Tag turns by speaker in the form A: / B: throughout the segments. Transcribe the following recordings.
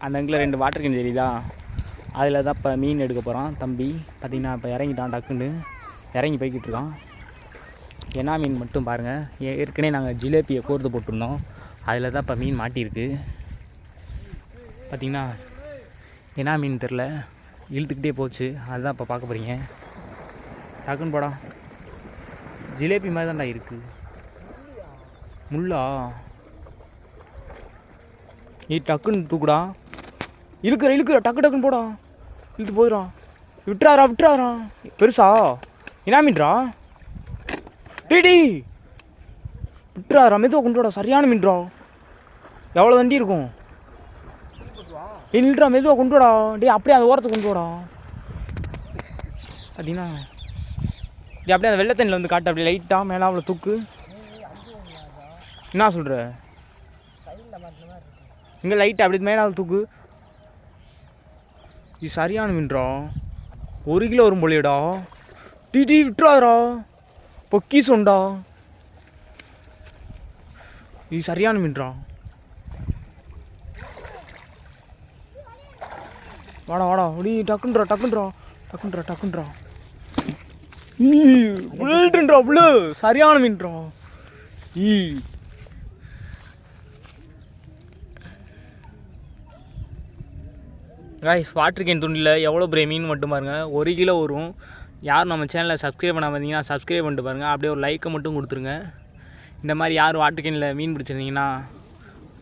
A: அந்த அங்கில் 2 water can தெரியுதா, அதில் தான் இப்போ மீன் எடுக்க போகிறான் தம்பி. பார்த்திங்கன்னா இப்போ இறங்கிட்டான், டக்குன்னு இறங்கி போய்கிட்டு இருக்கான். என்ன மீன் மட்டும் பாருங்கள். ஏற்கனவே நாங்கள் ஜிலேபியை கோர்த்து போட்டிருந்தோம், அதில் தான் இப்போ மீன் மாட்டியிருக்கு. பார்த்திங்கன்னா என்ன மீன் தெரில, இழுத்துக்கிட்டே போச்சு. அதுதான் இப்போ பார்க்க போகிறீங்க. டக்குன்னு போடா, ஜிலேபி மாதிரி தான்டா இருக்குது. முள்ளா நீ டக்குன்னு தூக்குடா. இழுக்கிற டக்குன்னு போடா, இழுத்து போயிடும். விட்டுறாரா பெருசா என்ன மீன்ரா? டீ விட்டுறாரா, மெதுவாக கொண்டு வாடா. சரியான மீன்ரா, எவ்வளோ வண்டி இருக்கும். இல்லைடா, மெதுவாக கொண்டு வாடா. அப்படியே அந்த ஓரத்தை கொண்டு வாடா. அப்படின்னா அப்படியே அந்த வெள்ளத்தண்ணில் வந்து காட்டு, அப்படியே லைட்டாக மேலே அவ்வளோ தூக்கு. என்ன சொல்கிற? இங்கே லைட்டாக அப்படி மேலே அவ்வளோ தூக்கு. இது சரியான மீன்ரா, 1 கிலோ வரும் போலியடா. டீ விட்டுறாதரா, பொக்கி சொண்டா. இது சரியான மீன்ரா. வாடா அப்படி டக்குன்றா. புல்லுன்றா, புல்லு சரியான மீன்ரா. கைஸ், வாட்டர் கேன் துண்டில் எவ்வளோ பெரிய மீன் மட்டும் பாருங்கள், 1 கிலோ வரும். யாரும் நம்ம சேனலை சப்ஸ்கிரைப் பண்ணாமல் இருந்தீங்கன்னா சப்ஸ்கிரைப் பண்ணிட்டு பாருங்கள். அப்படியே ஒரு லைக்கை மட்டும் கொடுத்துருங்க. இந்த மாதிரி யார் வாட்டர் கேனில் மீன் பிடிச்சிருந்தீங்கன்னா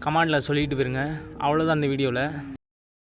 A: கமெண்டில் சொல்லிட்டு போயிருங்க. அவ்வளோதான் அந்த வீடியோவில்.